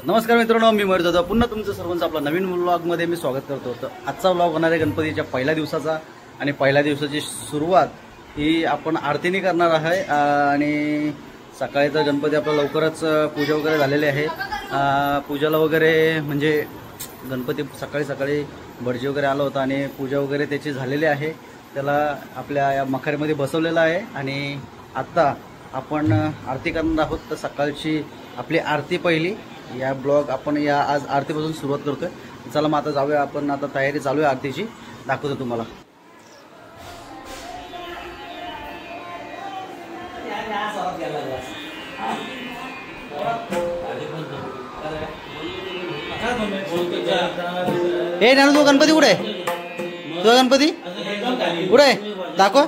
नमस्कार मित्रांनो, मी मयूर जाधव पुन्हा तुमचं सर्वांचं आपला नवीन व्लॉगमध्ये मी स्वागत करतो। तर आजचा व्लॉग होणार आहे गणपतीच्या पहिल्या दिवसाचा आणि पहिल्या दिवसाची सुरुवात ही आपण आरतीने करणार आहे। आणि सकाळी तर गणपती आपला लवकरच पूजा वगैरे झालेली आहे। पूजाला वगैरे म्हणजे गणपती सकाळी सकाळी भटजी वगैरे आला होता आणि पूजा वगैरे त्याची झालेली आहे। त्याला आपल्या या मखारीमध्ये बसवलेलं आहे आणि आता आपण आरती करणार आहोत। तर सकाळची आपली आरती पहिली या ब्लॉग आपण या आज आरतीपासून सुरुवात करतोय। चला मग आता जाऊया, आपण आता तयारी चालू आहे आरतीची, दाखवतो तुम्हाला। हे नानू तो गणपती कुठे आहे? तुझा गणपती कुठे आहे? दाखव।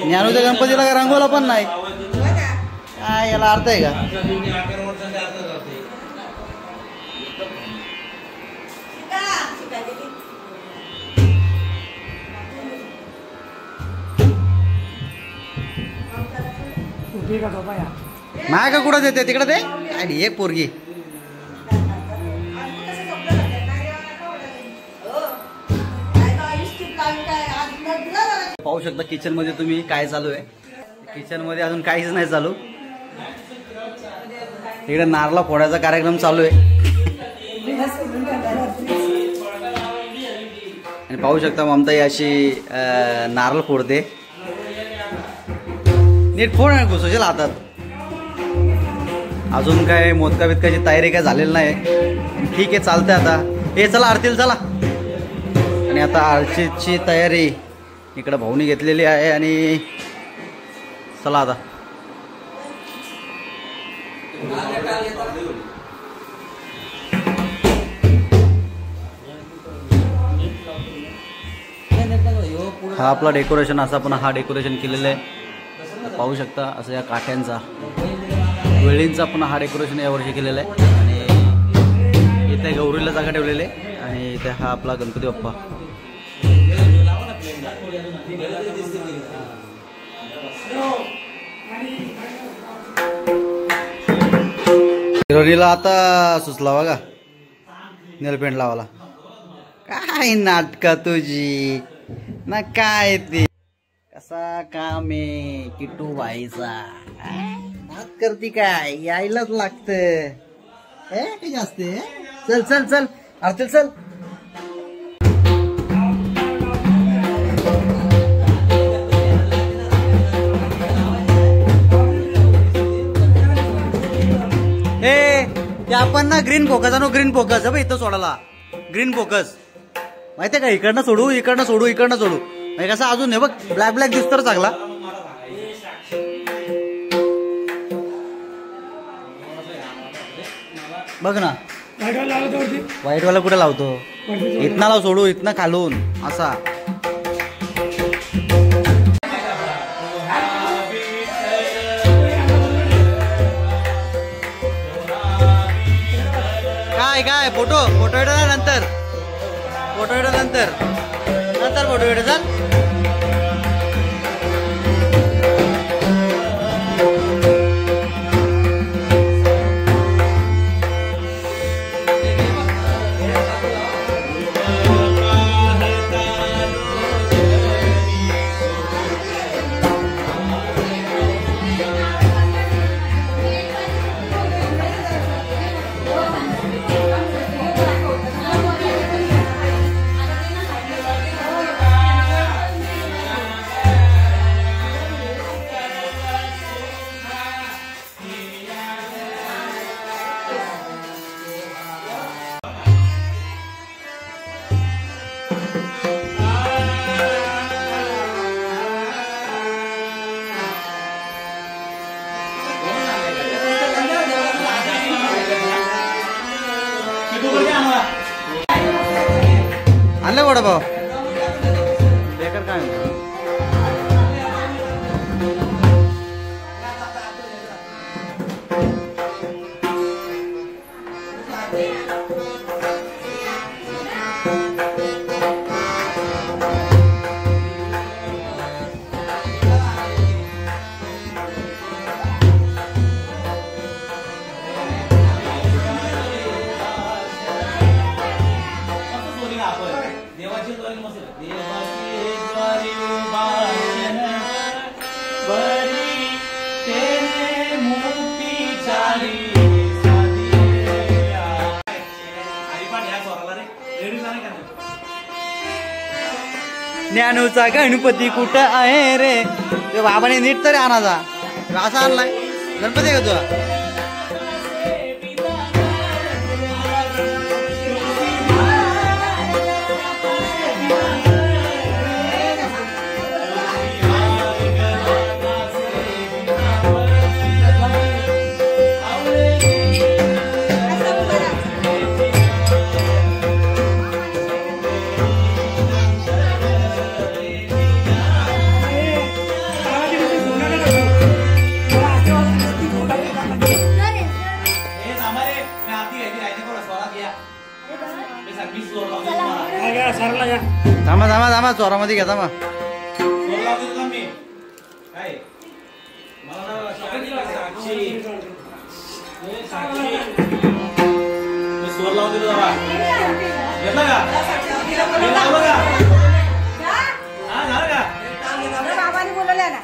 ज्ञानूच्या गणपतीला रंगवला पण नाही, काय याला अर्थ आहे का? नाही का कुठं देते तिकडे ते आणि एक पोरगी पाहू शकता। किचन मध्ये तुम्ही काय चालू आहे? किचन मध्ये अजून काहीच नाही चालू, इकडे नारळा फोडायचा कार्यक्रम चालू आहे। आणि पाहू शकता ममता ही अशी नारळ फोडते। नीट फोड नाही घुसवशील हातात। अजून काय मोदका बिदकाची तयारी काय झालेली नाही, ठीक आहे चालतंय आता। हे चला आरतीला चला। आणि आता आरतीची तयारी इकडे भाऊनी घेतलेली आहे आणि चला आता। हा आपला डेकोरेशन असा पण हा डेकोरेशन केलेलं आहे, पाहू शकता। असं या काठ्यांचा वेळींचा पण हा डेकोरेशन यावर्षी केलेला आहे। आणि इथे गौरीला जागा ठेवलेली आहे आणि इथे हा आपला गणपती बाप्पा। हिरोनीला आता सुचला बघा नेलपेंट लावाला। काय नाटका तुझी ना, काय ते कसा काम आहे किटू बाईचा, नात करती काय? यायलाच लागतं काही जास्त। चल चल चल आरती चल। ते आपण ना ग्रीन फोकस आणू, ग्रीन फोकस है इथं सोडायला। ग्रीन फोकस माहितीये का? इकडनं सोडू इकडनं सोडू इकडनं सोडू, म्हणजे कसं अजून हे बघ ब्लॅक ब्लॅक दिसतं चांगला। बघ ना व्हाईट वाला कुठे लावतो? इथनं लाव, सोडू इथनं खालून असा। काय काय फोटो फोटो नंतर, फोटो नंतर नंतर फोटो चल। आणलं वडापाव बेकार काय ज्ञानूचा गणपती कुठं आहे रे? ते बाबाने नीट तरी आणायचा. असा आणलाय गणपती का तुला? थांबा थांबा थांबा चोरामध्ये घ्या थांबा. बाबाने बोलवलं ना.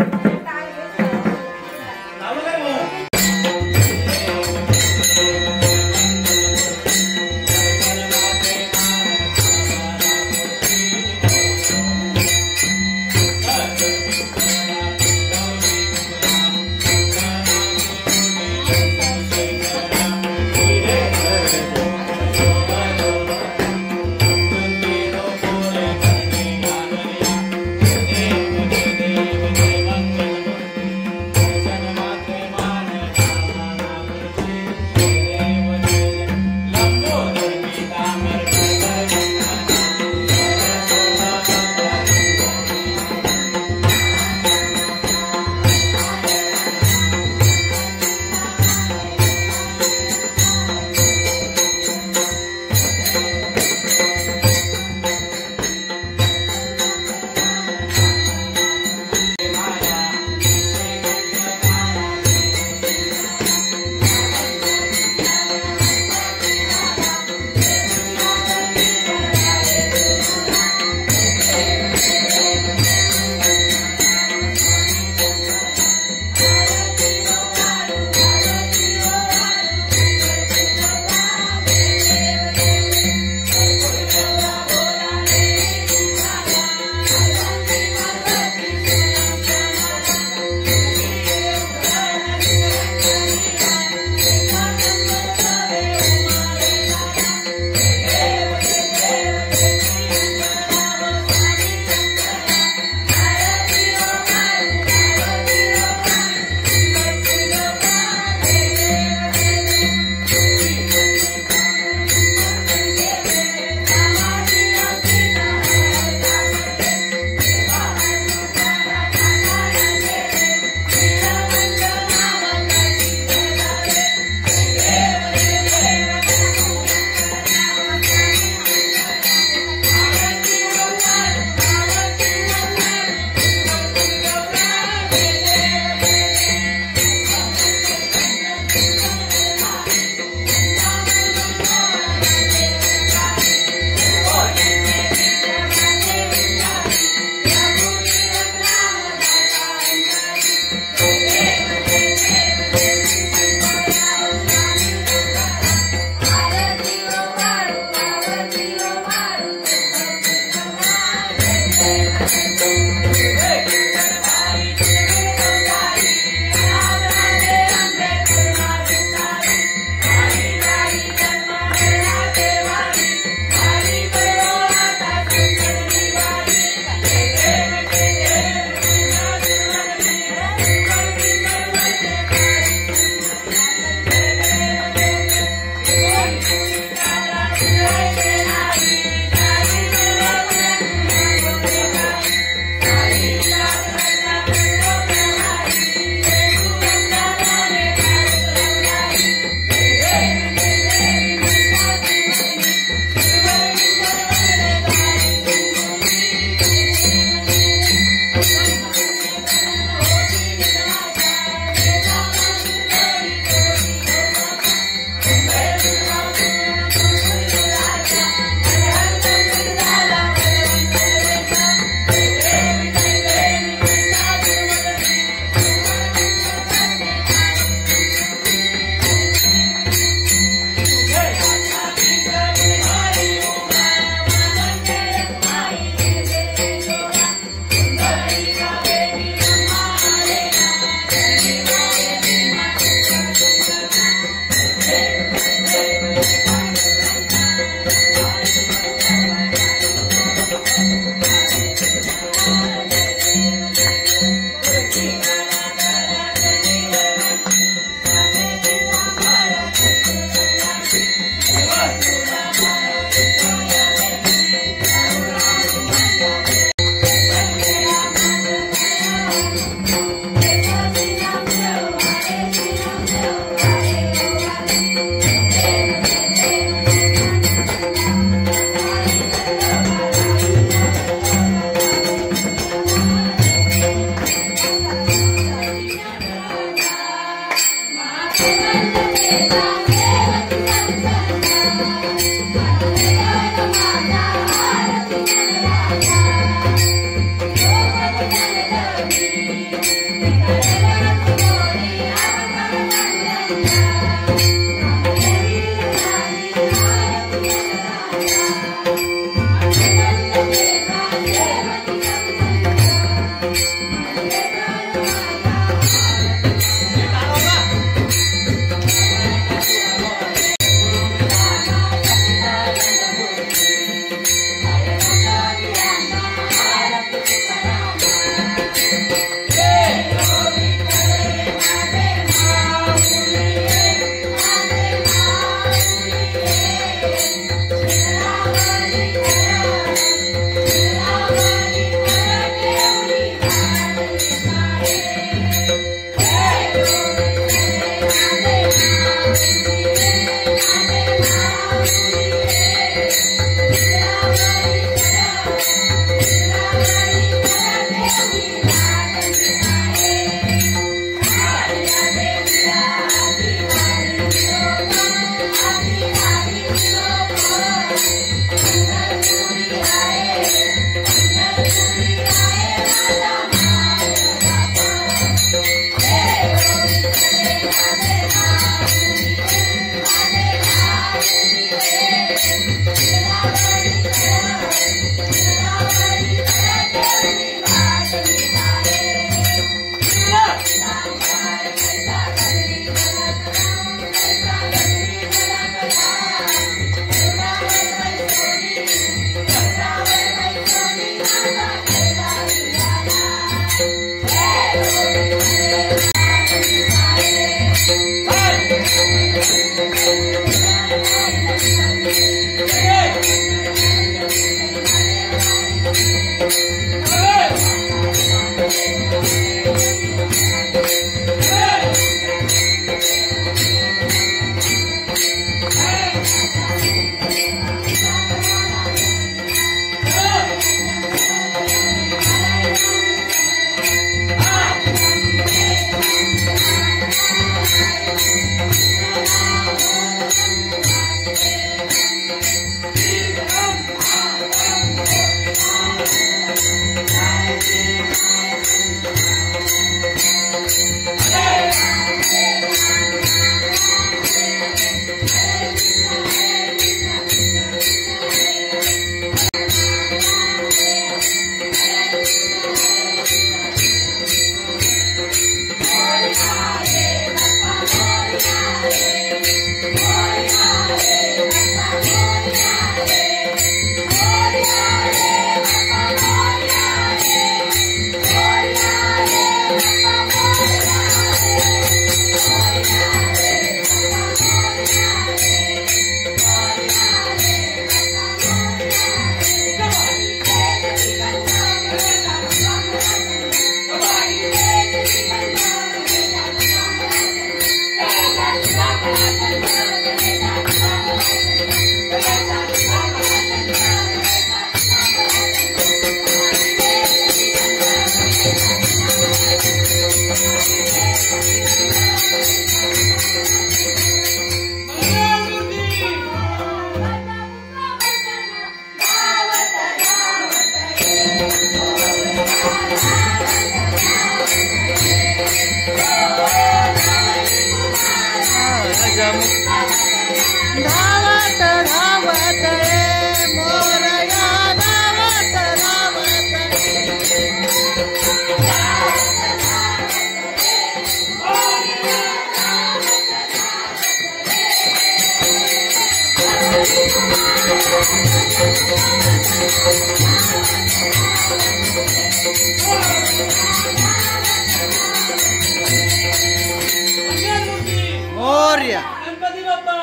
मोरया गणपती बाप्पा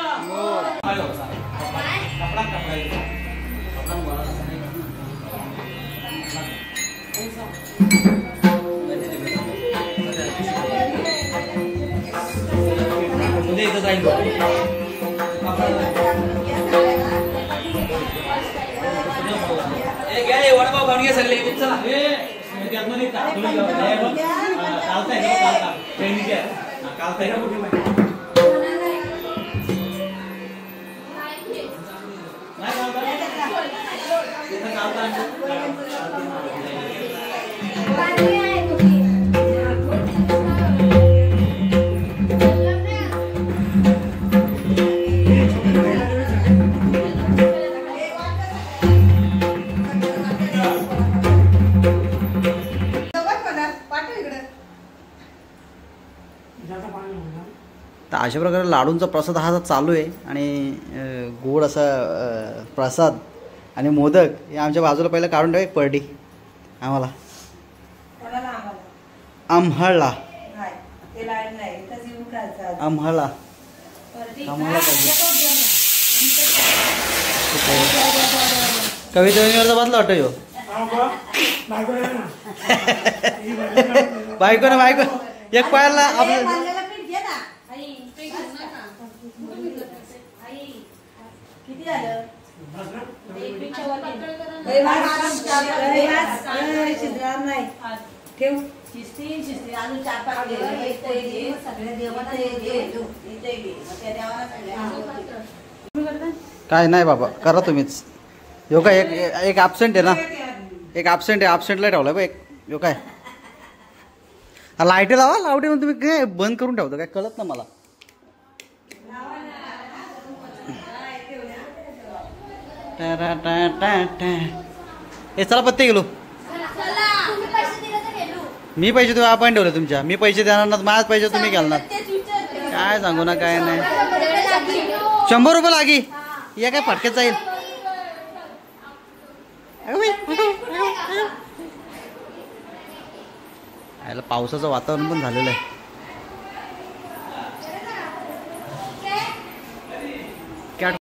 वडापाव खाऊन घ्या सगळे चला तर अशा प्रकारे लाडूंचा प्रसाद हा चालू आहे आणि गोड असा प्रसाद आणि मोदक हे आमच्या बाजूला पहिलं काढून ठेवा एक पर्टी आम्हाला आम्हाला आम्हाला आम्हाला कविता बदला वाटतो यो बायको ना बायको एक पायाला आपलं किती झालं नाही ठेव शिस्ती अजून 4-5 सगळे देवाला काय नाही बाबा करा तुम्हीच यो काय एक ॲब्सेंट आहे ना एक ॲब्सेंट आहे ॲब्सेंटला ठेवला बा एक यो काय लाईटी लावा लावटी म्हणून तुम्ही काय बंद करून ठेवता काय कळत ना मला हे चला पत्ते गेलो मी पैसे तुम्ही आपण ठेवले तुमच्या मी पैसे देणार ना माझ्याच पैसे तुम्ही घालणार काय सांगू ना काय नाही 100 रुपये लागी या काय फटक्यात जाईल पावसाचं वातावरण पण झालेलं आहे